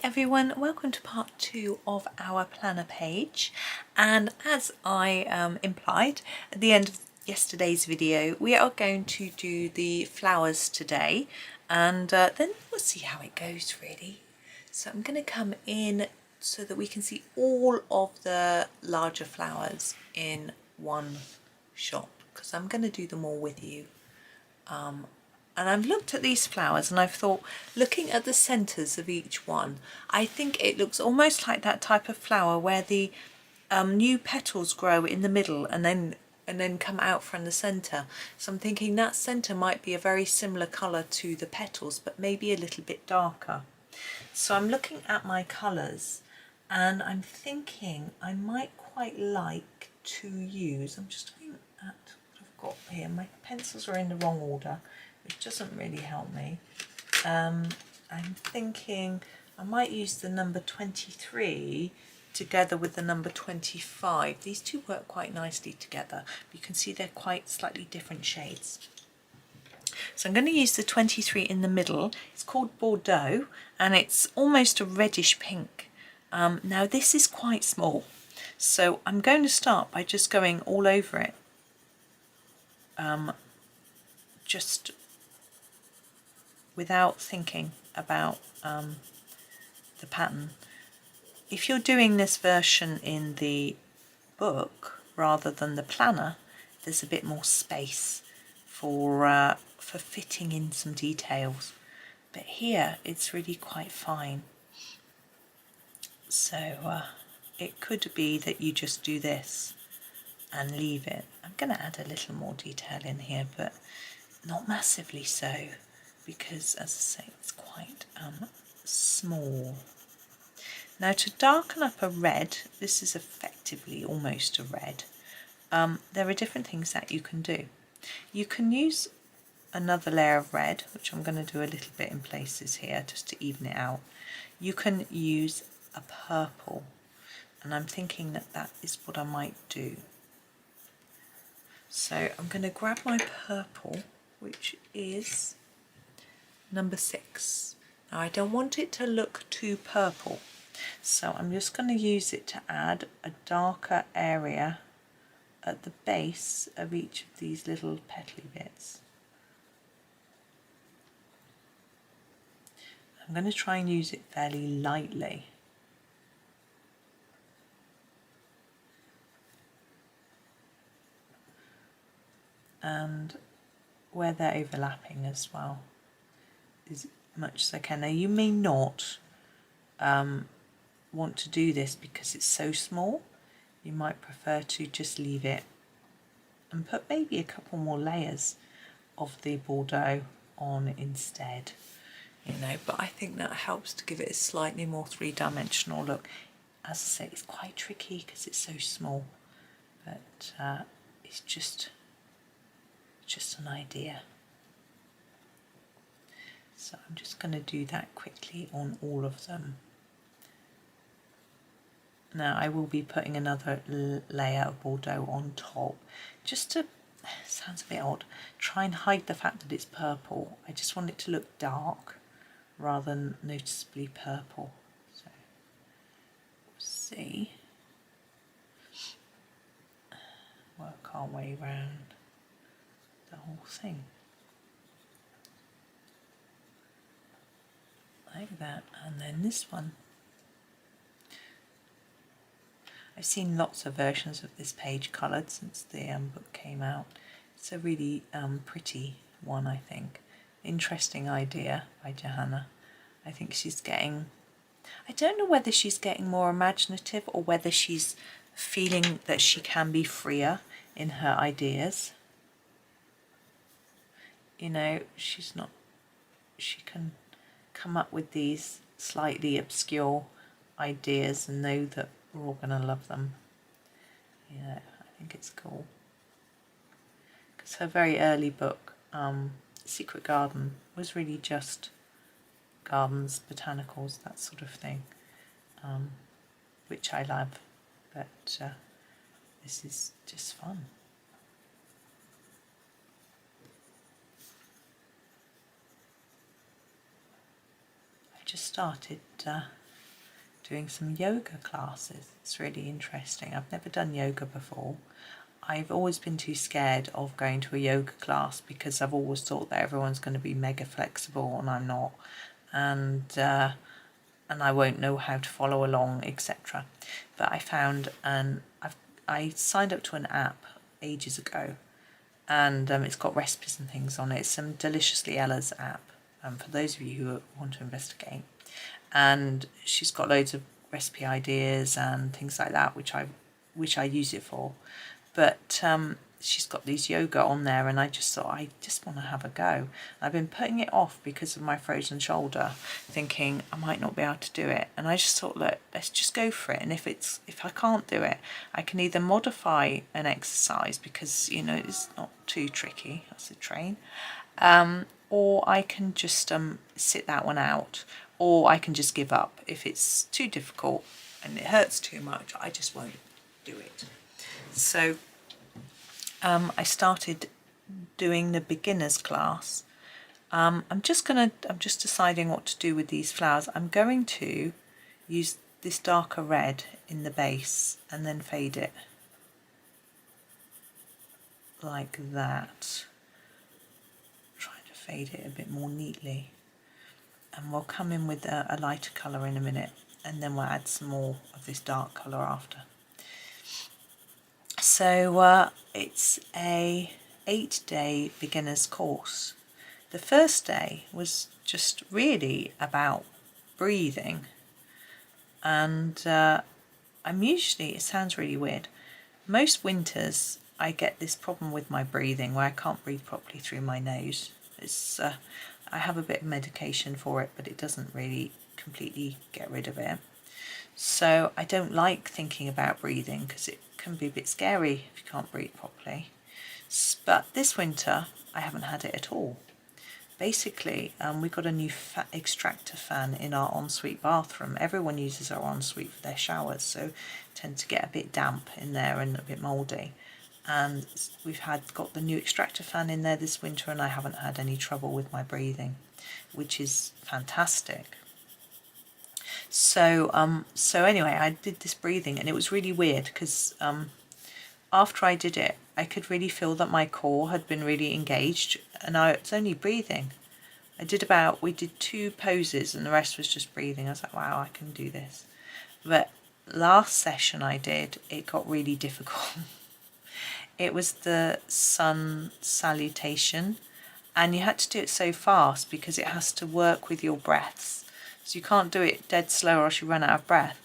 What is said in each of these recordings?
Hi everyone, welcome to part 2 of our planner page, and as I implied at the end of yesterday's video, we are going to do the flowers today, and then we'll see how it goes really. So I'm going to come in so that we can see all of the larger flowers in one shot, because I'm going to do them all with you. And I've looked at these flowers and I've thought, looking at the centres of each one, I think it looks almost like that type of flower where the new petals grow in the middle and then come out from the centre. So I'm thinking that centre might be a very similar colour to the petals, but maybe a little bit darker. So I'm looking at my colours and I'm thinking I might quite like to use, I'm just looking at what I've got here, my pencils are in the wrong order, which doesn't really help me. I'm thinking I might use the number 23 together with the number 25. These two work quite nicely together. You can see they're quite slightly different shades. So I'm going to use the 23 in the middle. It's called Bordeaux and it's almost a reddish pink. Now this is quite small, so I'm going to start by just going all over it. Just without thinking about the pattern. If you're doing this version in the book rather than the planner, there's a bit more space for fitting in some details, but here it's really quite fine. So it could be that you just do this and leave it. I'm going to add a little more detail in here, but not massively so, because as I say, it's quite small. Now to darken up a red, this is effectively almost a red, there are different things that you can do. You can use another layer of red, which I'm going to do a little bit in places here just to even it out. You can use a purple, and I'm thinking that that is what I might do. So I'm going to grab my purple, which is number 6. Now I don't want it to look too purple, so I'm just going to use it to add a darker area at the base of each of these little petally bits. I'm going to try and use it fairly lightly. And where they're overlapping as well, as much as I can. Now you may not want to do this because it's so small. You might prefer to just leave it and put maybe a couple more layers of the Bordeaux on instead, you know, but I think that helps to give it a slightly more three-dimensional look. As I say, it's quite tricky because it's so small, but it's just an idea. So I'm just going to do that quickly on all of them. Now I will be putting another layer of Bordeaux on top, just to, sounds a bit odd, try and hide the fact that it's purple. I just want it to look dark rather than noticeably purple. So we'll see. Work our way around the whole thing. Like that, and then this one. I've seen lots of versions of this page coloured since the book came out. It's a really pretty one, I think. Interesting idea by Johanna. I think she's getting, I don't know whether she's getting more imaginative or whether she's feeling that she can be freer in her ideas. You know, she's not, she can come up with these slightly obscure ideas and know that we're all going to love them. Yeah, I think it's cool. Because her very early book, Secret Garden, was really just gardens, botanicals, that sort of thing, which I love. But this is just fun. I just started doing some yoga classes. It's really interesting. I've never done yoga before. I've always been too scared of going to a yoga class because I've always thought that everyone's going to be mega flexible and I'm not, and I won't know how to follow along, etc. But I found, and I signed up to an app ages ago, and it's got recipes and things on it. It's some Deliciously Ella's app, for those of you who want to investigate. And she's got loads of recipe ideas and things like that, which I use it for. But she's got these yoga on there, and I just thought I just want to have a go. I've been putting it off because of my frozen shoulder, thinking I might not be able to do it. And I just thought, look, let's just go for it. And if I can't do it, I can either modify an exercise because it's not too tricky. That's a train. Or I can just sit that one out, or I can just give up. If it's too difficult and it hurts too much, I just won't do it. So I started doing the beginners class. I'm just deciding what to do with these flowers. I'm going to use this darker red in the base and then fade it like that. Trying to fade it a bit more neatly, and we'll come in with a lighter colour in a minute, and then we'll add some more of this dark colour after. So it's a 8-day beginners course. The first day was just really about breathing, and it sounds really weird, most winters I get this problem with my breathing where I can't breathe properly through my nose. I have a bit of medication for it, but it doesn't really completely get rid of it. So I don't like thinking about breathing because it can be a bit scary if you can't breathe properly. But this winter I haven't had it at all. Basically, we got a new extractor fan in our ensuite bathroom. Everyone uses our ensuite for their showers, so tend to get a bit damp in there and a bit mouldy. And we've got the new extractor fan in there this winter, and I haven't had any trouble with my breathing, which is fantastic. So anyway, I did this breathing, and it was really weird because after I did it, I could really feel that my core had been really engaged, and it's only breathing. We did 2 poses, and the rest was just breathing. I was like, wow, I can do this. But last session it got really difficult. It was the sun salutation, and you had to do it so fast because it has to work with your breaths. So you can't do it dead slow or else you run out of breath,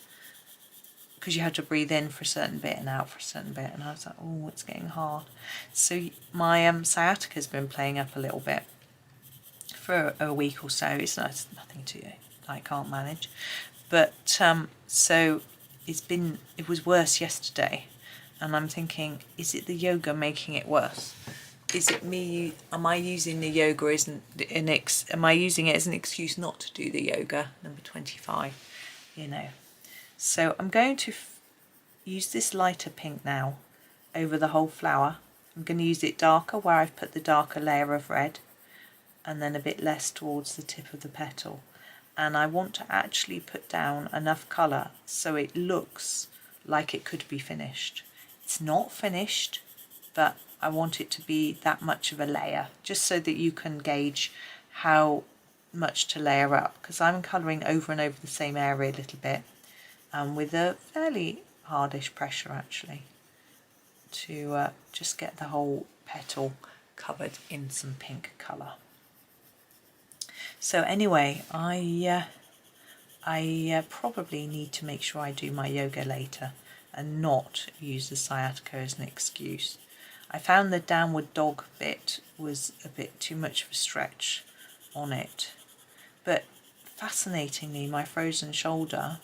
because you have to breathe in for a certain bit and out for a certain bit. And I was like, oh, it's getting hard. So my sciatica's been playing up a little bit for a week or so. It's nothing I can't manage. But so it was worse yesterday. And I'm thinking, is it the yoga making it worse? Is it me? Am I using the yoga am I using it as an excuse not to do the yoga? Number 25, So I'm going to use this lighter pink now over the whole flower. I'm going to use it darker where I've put the darker layer of red, and then a bit less towards the tip of the petal. And I want to actually put down enough colour so it looks like it could be finished. It's not finished, but I want it to be that much of a layer, just so that you can gauge how much to layer up, because I'm colouring over and over the same area a little bit, with a fairly hardish pressure actually, to just get the whole petal covered in some pink colour. So anyway, I probably need to make sure I do my yoga later and not use the sciatica as an excuse. I found the downward dog bit was a bit too much of a stretch on it, but fascinatingly, my frozen shoulder,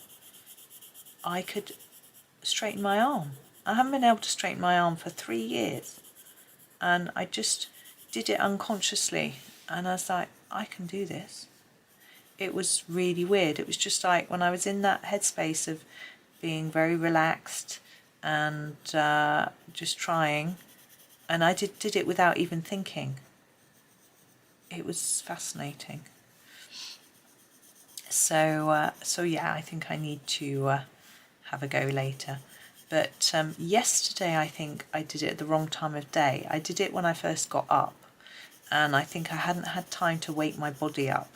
I could straighten my arm. I haven't been able to straighten my arm for 3 years, and I just did it unconsciously, and I was like, I can do this. It was really weird. It was just like when I was in that headspace of being very relaxed and just trying, and I did it without even thinking. It was fascinating. So yeah, I think I need to have a go later. But yesterday I think I did it at the wrong time of day. I did it when I first got up, and I think I hadn't had time to wake my body up,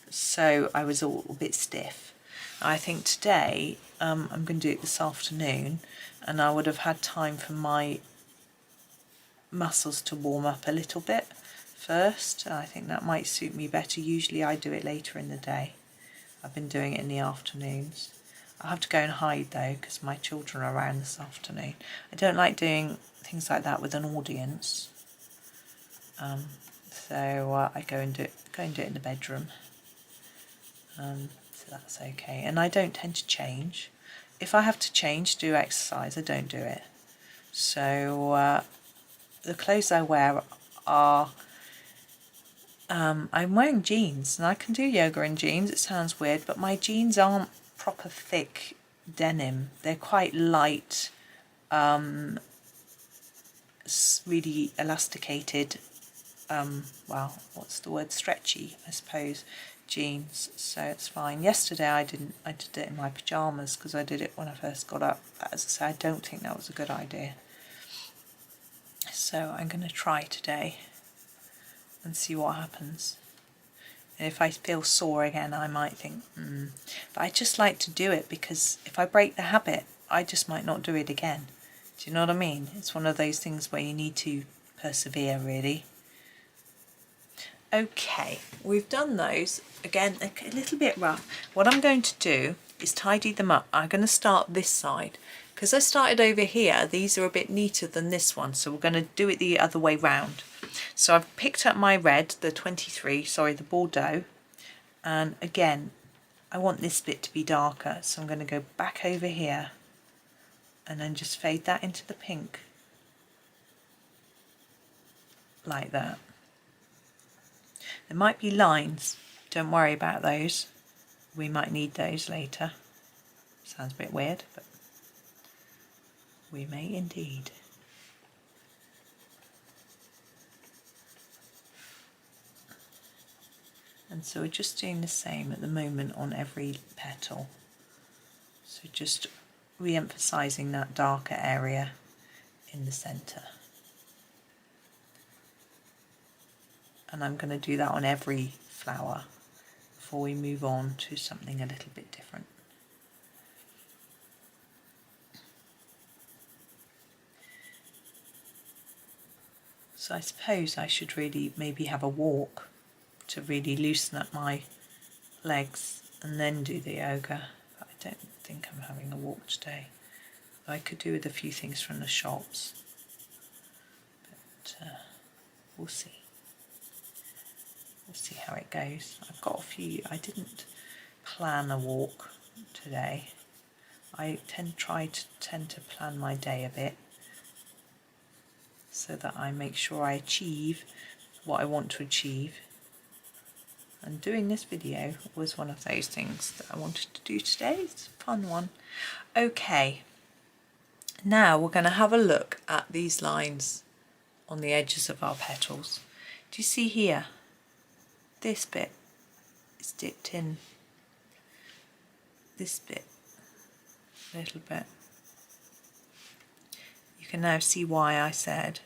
so I was all a bit stiff. I think today I'm going to do it this afternoon, and I would have had time for my muscles to warm up a little bit first. I think that might suit me better. Usually I do it later in the day. I've been doing it in the afternoons. I'll have to go and hide though, because my children are around this afternoon. I don't like doing things like that with an audience. So I go and do it in the bedroom. So that's okay. And I don't tend to change. If I have to change, do exercise, I don't do it. So the clothes I wear are, I'm wearing jeans, and I can do yoga in jeans. It sounds weird, but my jeans aren't proper thick denim. They're quite light, really elasticated, well, what's the word, stretchy, I suppose, jeans, so it's fine. Yesterday I did it in my pyjamas because I did it when I first got up. As I say, I don't think that was a good idea. So I'm going to try today and see what happens. And if I feel sore again, I might think, But I just like to do it, because if I break the habit, I just might not do it again. Do you know what I mean? It's one of those things where you need to persevere, really. Okay, we've done those. Again, a little bit rough. What I'm going to do is tidy them up. I'm going to start this side. Because I started over here, these are a bit neater than this one, so we're going to do it the other way round. So I've picked up my red, the 23, sorry, the Bordeaux, and again, I want this bit to be darker, so I'm going to go back over here and then just fade that into the pink, like that. There might be lines, don't worry about those, we might need those later. Sounds a bit weird, but we may indeed. And so we're just doing the same at the moment on every petal. So just re-emphasising that darker area in the centre. And I'm going to do that on every flower before we move on to something a little bit different. So I suppose I should really maybe have a walk to really loosen up my legs and then do the yoga, but I don't think I'm having a walk today. I could do with a few things from the shops, but we'll see. We'll see how it goes. I've got a few. I didn't plan a walk today. I tend to plan my day a bit so that I make sure I achieve what I want to achieve. And doing this video was one of those things that I wanted to do today. It's a fun one. Okay, now we're going to have a look at these lines on the edges of our petals. Do you see here? This bit is dipped in, this bit a little bit. You can now see why I said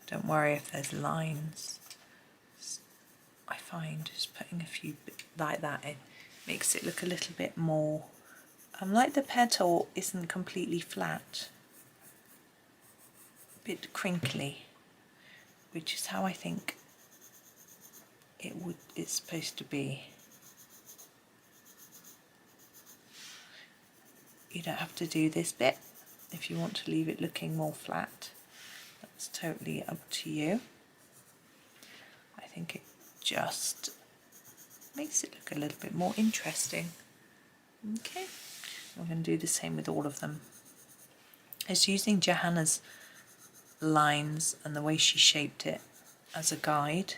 don't worry if there's lines. I find just putting a few like that in makes it look a little bit more, like the petal isn't completely flat, a bit crinkly, which is how I think it's supposed to be. You don't have to do this bit if you want to leave it looking more flat. That's totally up to you. I think it just makes it look a little bit more interesting. Okay, we're going to do the same with all of them. It's using Johanna's lines and the way she shaped it as a guide.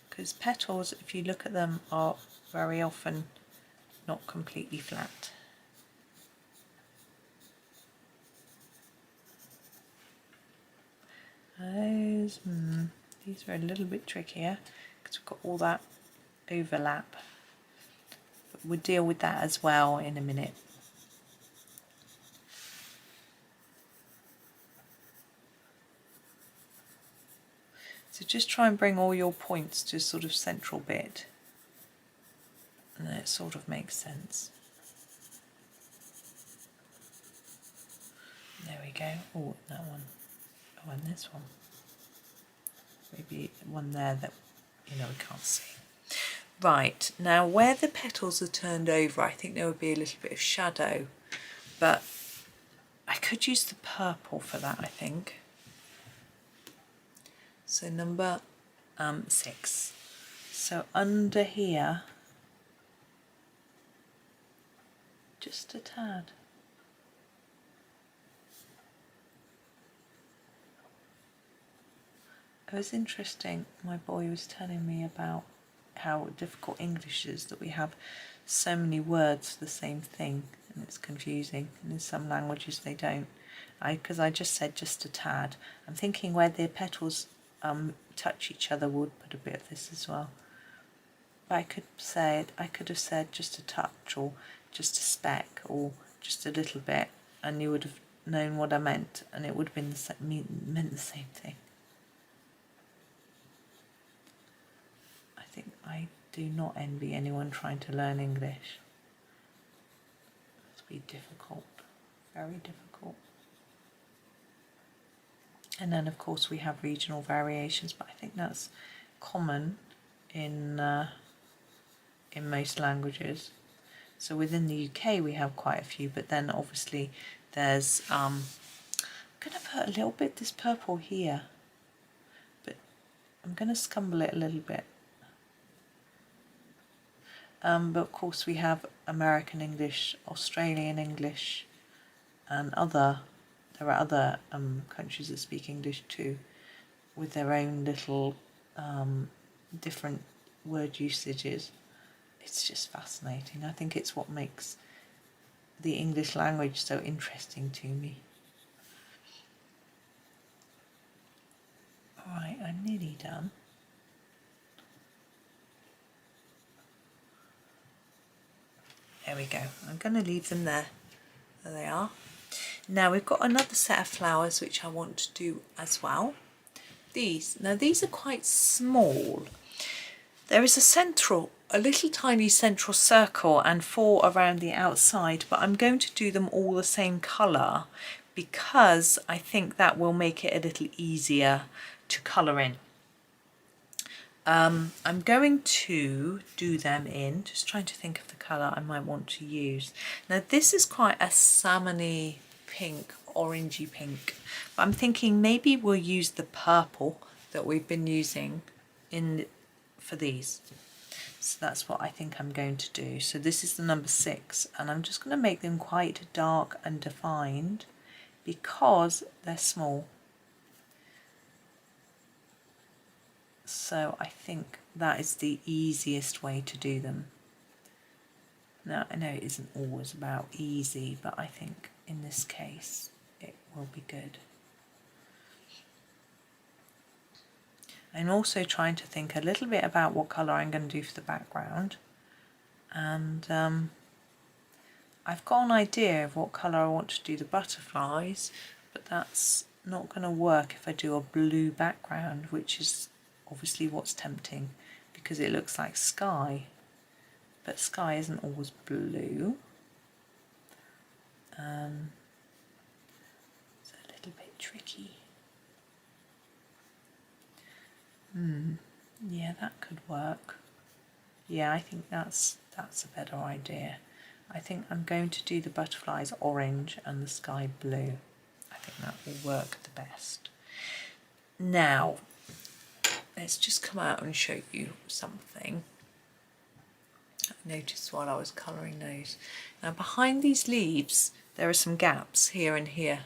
Because petals, if you look at them, are very often not completely flat. Those, these are a little bit trickier because we've got all that overlap. But we'll deal with that as well in a minute. So just try and bring all your points to sort of central bit, and then it sort of makes sense. There we go. Oh, that one. Oh, and this one. Maybe one there that, you know, we can't see. Right, now where the petals are turned over, I think there would be a little bit of shadow, but I could use the purple for that, I think. So number 6. So under here, just a tad. It was interesting, my boy was telling me about how difficult English is, that we have so many words for the same thing and it's confusing, and in some languages they don't. Because I just said just a tad. I'm thinking where the petals touch each other would put a bit of this as well. But I could have said just a touch, or just a speck, or just a little bit, and you would have known what I meant, and it would have been meant the same thing. I think I do not envy anyone trying to learn English. It's be difficult, very difficult. And then of course we have regional variations, but I think that's common in most languages. So within the UK we have quite a few, but then obviously there's I'm going to put a little bit this purple here, but I'm going to scumble it a little bit. But of course we have American English, Australian English, and there are other countries that speak English too, with their own little different word usages. It's just fascinating. I think it's what makes the English language so interesting to me. Alright, I'm nearly done. There we go. I'm going to leave them there. There they are. Now we've got another set of flowers which I want to do as well. These are quite small. There is a little tiny central circle and 4 around the outside, but I'm going to do them all the same colour because I think that will make it a little easier to colour in. I'm going to do them in, just trying to think of the colour I might want to use. Now this is quite a salmony pink, orangey pink, but I'm thinking maybe we'll use the purple that we've been using for these. So that's what I think I'm going to do. So this is the number 6, and I'm just going to make them quite dark and defined because they're small. So I think that is the easiest way to do them. Now I know it isn't always about easy, but I think in this case it will be good. I'm also trying to think a little bit about what colour I'm going to do for the background, and I've got an idea of what colour I want to do the butterflies, but that's not going to work if I do a blue background, which is obviously what's tempting because it looks like sky, but sky isn't always blue. It's a little bit tricky. Yeah, that could work. Yeah, I think that's a better idea. I think I'm going to do the butterflies orange and the sky blue. I think that will work the best. Now let's just come out and show you something I noticed while I was colouring those. Now behind these leaves there are some gaps here and here,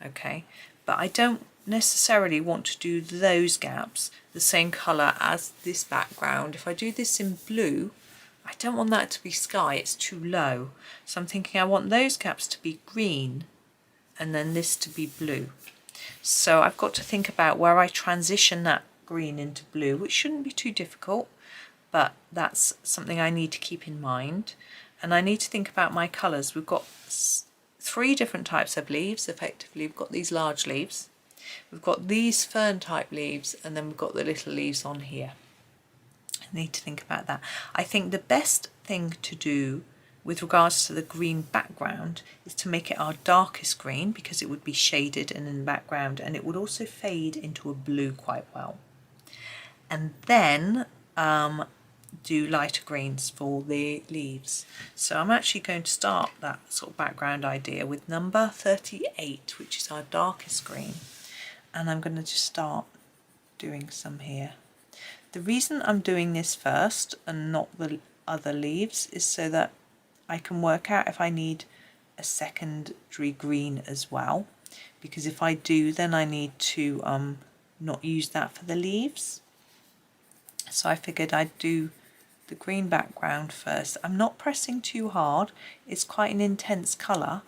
okay, but I don't necessarily want to do those gaps the same colour as this background. If I do this in blue, I don't want that to be sky, it's too low. So I'm thinking I want those gaps to be green and then this to be blue. So I've got to think about where I transition that green into blue, which shouldn't be too difficult, but that's something I need to keep in mind. And I need to think about my colours. We've got 3 different types of leaves, effectively. We've got these large leaves, we've got these fern type leaves, and then we've got the little leaves on here. I need to think about that. I think the best thing to do with regards to the green background is to make it our darkest green, because it would be shaded and in the background, and it would also fade into a blue quite well. And then do lighter greens for the leaves. So I'm actually going to start that sort of background idea with number 38, which is our darkest green, and I'm going to just start doing some here. The reason I'm doing this first and not the other leaves is so that I can work out if I need a secondary green as well, because if I do, then I need to not use that for the leaves. So I figured I'd do the green background first. I'm not pressing too hard, it's quite an intense colour,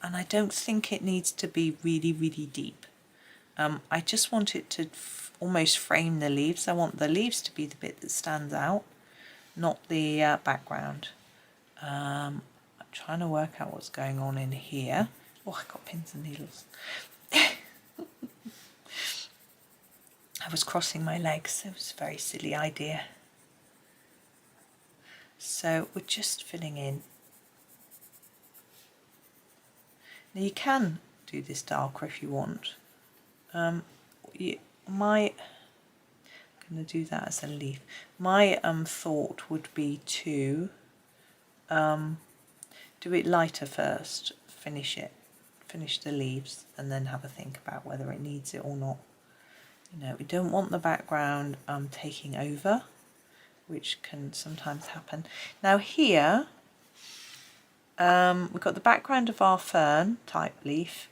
and I don't think it needs to be really deep. I just want it to almost frame the leaves. I want the leaves to be the bit that stands out, not the background. I'm trying to work out what's going on in here. Oh, I got pins and needles. I was crossing my legs. It was a very silly idea. So we're just filling in. Now you can do this darker if you want. I'm going to do that as a leaf. My thought would be to do it lighter first, finish the leaves, and then have a think about whether it needs it or not. You know, we don't want the background taking over, which can sometimes happen. Now here we've got the background of our fern type leaf,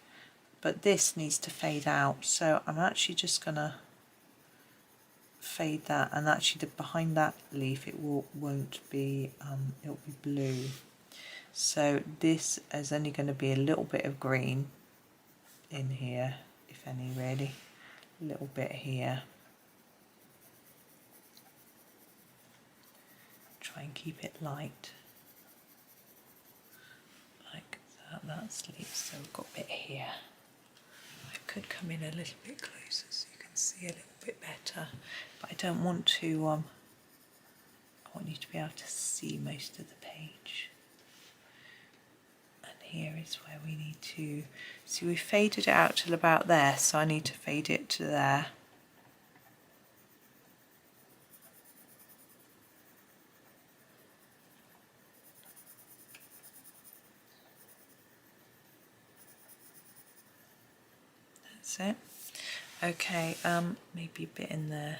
but this needs to fade out, so I'm actually just gonna fade that, and actually behind that leaf it won't be it'll be blue. So this is only going to be a little bit of green in here, if any, really. A little bit here. Try and keep it light. Like that, that's leaf, so we've got a bit here. I could come in a little bit closer so you can see a little bit better, but I don't want to, I want you to be able to see most of the page. And here is where we need to, see, we faded it out till about there, so I need to fade it to there. That's it. Okay, maybe a bit in there.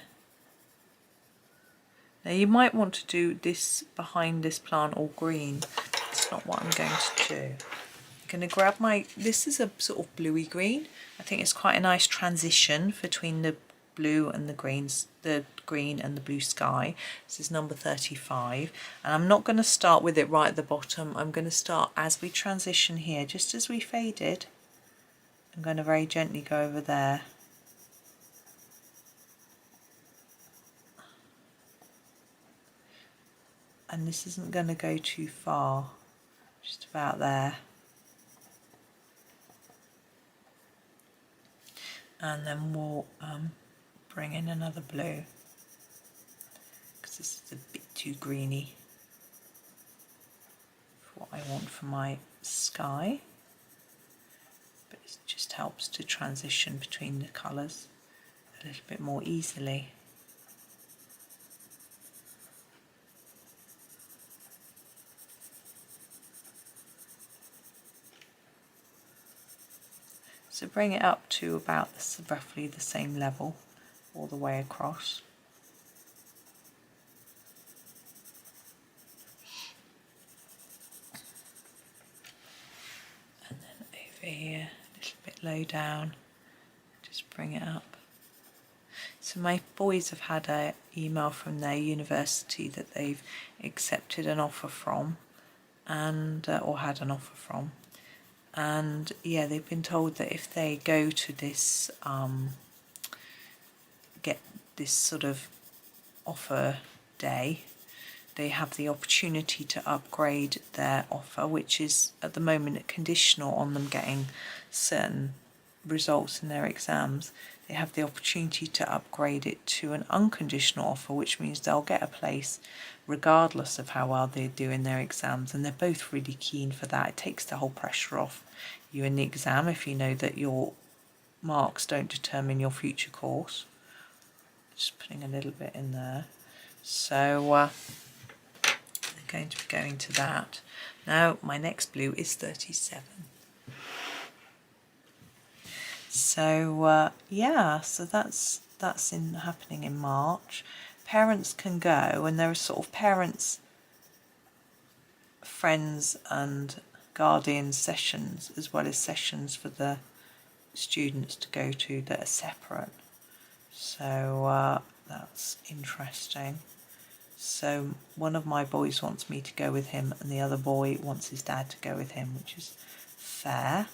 Now you might want to do this behind this plant all green. That's not what I'm going to do. I'm going to grab my, this is a sort of bluey green. I think it's quite a nice transition between the blue and the greens, the green and the blue sky. This is number 35, and I'm not going to start with it right at the bottom. I'm going to start as we transition here, just as we faded. I'm going to very gently go over there. And this isn't going to go too far, just about there. And then we'll bring in another blue, because this is a bit too greeny for what I want for my sky. But it just helps to transition between the colours a little bit more easily. So bring it up to about roughly the same level all the way across. And then over here, a little bit low down, just bring it up. So my boys have had an email from their university that they've accepted an offer from, and or had an offer from. and yeah, they've been told that if they go to this get this sort of offer day, they have the opportunity to upgrade their offer, which is at the moment conditional on them getting certain results in their exams. They have the opportunity to upgrade it to an unconditional offer, which means they'll get a place regardless of how well they do in their exams, and they're both really keen for that. It takes the whole pressure off you in the exam if you know that your marks don't determine your future course. Just putting a little bit in there. So they're going to be going to that. Now my next blue is 37. So yeah, so that's happening in March. Parents can go, and there are sort of parents, friends and guardian sessions, as well as sessions for the students to go to that are separate. So that's interesting. So one of my boys wants me to go with him, and the other boy wants his dad to go with him, which is fair.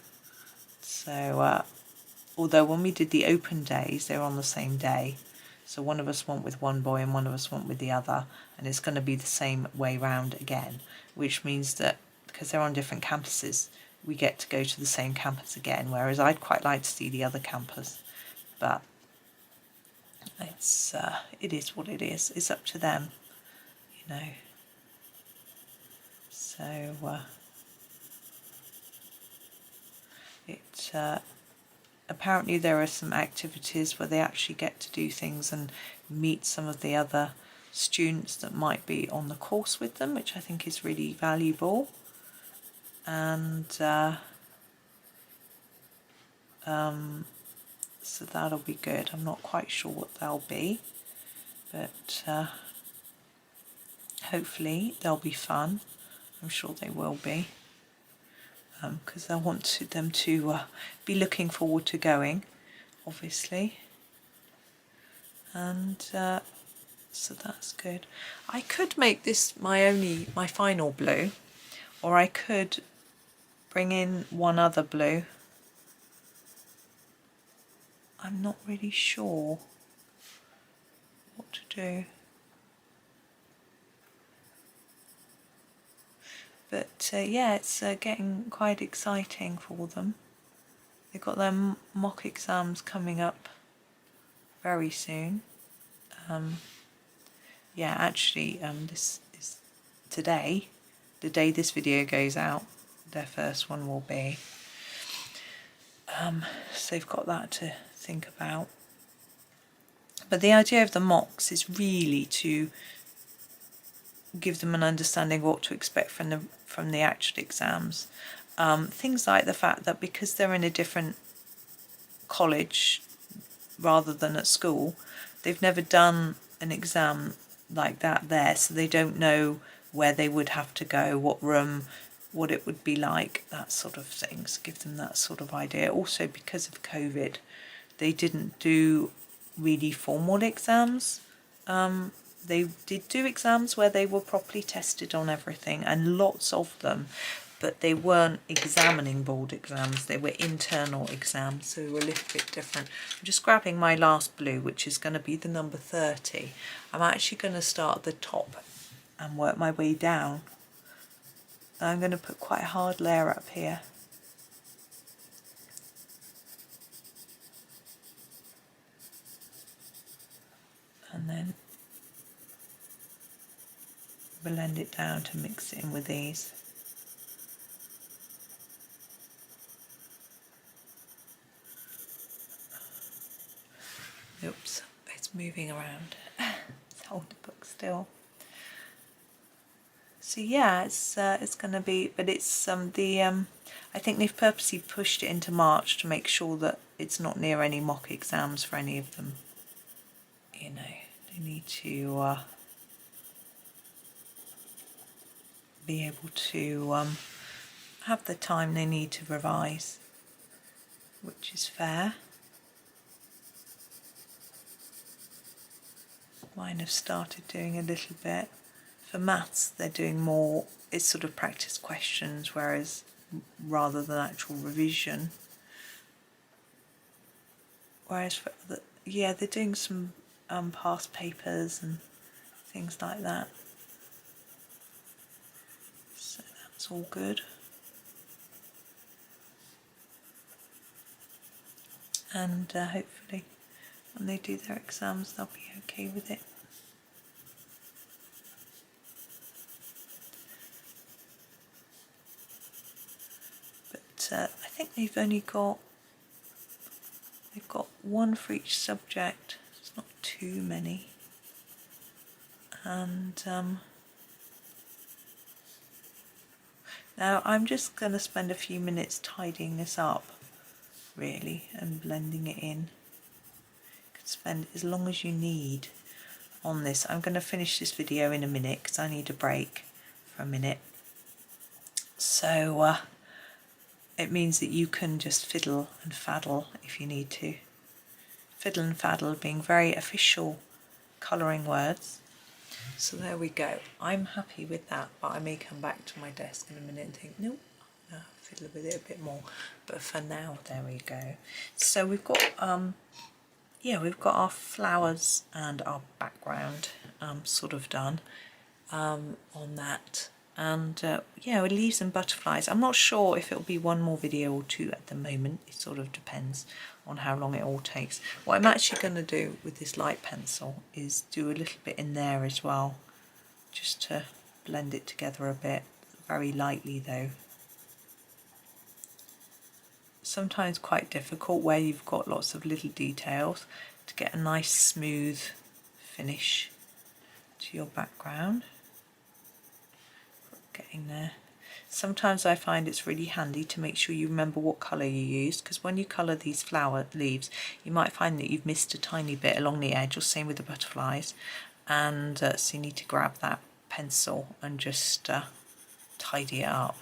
So although when we did the open days, they were on the same day. So one of us went with one boy and one of us went with the other, and it's going to be the same way round again, which means that because they're on different campuses, we get to go to the same campus again, whereas I'd quite like to see the other campus, but it is what it is. It's up to them, you know. So apparently there are some activities where they actually get to do things and meet some of the other students that might be on the course with them, which I think is really valuable. And so that'll be good. I'm not quite sure what they'll be, but hopefully they'll be fun. I'm sure they will be, because I want them to be looking forward to going, obviously. And so that's good. I could make this my final blue, or I could bring in one other blue. I'm not really sure what to do. But yeah, it's getting quite exciting for them. They've got their mock exams coming up very soon. Yeah, actually, this is today, the day this video goes out, their first one will be. So they've got that to think about. But the idea of the mocks is really to give them an understanding of what to expect from the actual exams. Things like the fact that because they're in a different college rather than at school, they've never done an exam like that there, so they don't know where they would have to go, what room, what it would be like, that sort of things. Give them that sort of idea. Also, because of COVID, they didn't do really formal exams. They did do exams where they were properly tested on everything, and lots of them, but they weren't examining board exams, they were internal exams, so they were a little bit different. I'm just grabbing my last blue, which is going to be the number 30. I'm actually going to start at the top and work my way down. I'm going to put quite a hard layer up here. And then blend it down to mix it in with these. Oops, it's moving around. Hold the book still. So yeah, it's going to be, but it's I think they've purposely pushed it into March to make sure that it's not near any mock exams for any of them. You know, they need to be able to have the time they need to revise, which is fair. Mine have started doing a little bit. For maths, they're doing more, it's sort of practice questions, whereas rather than actual revision. Whereas for the, yeah, they're doing some past papers and things like that. So that's all good. And hopefully when they do their exams they'll be okay with it. But I think they've got one for each subject. It's not too many. And now I'm just going to spend a few minutes tidying this up, really, and blending it in. You can spend as long as you need on this. I'm going to finish this video in a minute because I need a break for a minute. So it means that you can just fiddle and faddle if you need to. Fiddle and faddle being very official colouring words. So there we go. I'm happy with that, but I may come back to my desk in a minute and think, nope, I'll fiddle with it a bit more. But for now, there we go. So we've got, yeah, we've got our flowers and our background sort of done on that. And yeah, with leaves and butterflies, I'm not sure if it'll be one more video or two at the moment. It sort of depends on how long it all takes. What I'm actually going to do with this light pencil is do a little bit in there as well, just to blend it together a bit, very lightly though. Sometimes quite difficult where you've got lots of little details to get a nice smooth finish to your background. Getting there. Sometimes I find it's really handy to make sure you remember what colour you use, because when you colour these flower leaves you might find that you've missed a tiny bit along the edge, or same with the butterflies, and so you need to grab that pencil and just tidy it up.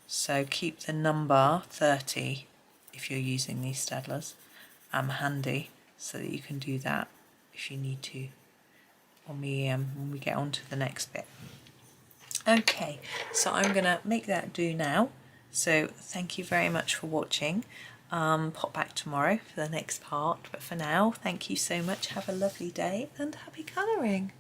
So keep the number 30 if you're using these Staedtlers handy, so that you can do that if you need to when we get on to the next bit. Okay, so I'm going to make that do now. So thank you very much for watching. Pop back tomorrow for the next part. But for now, thank you so much. Have a lovely day and happy colouring.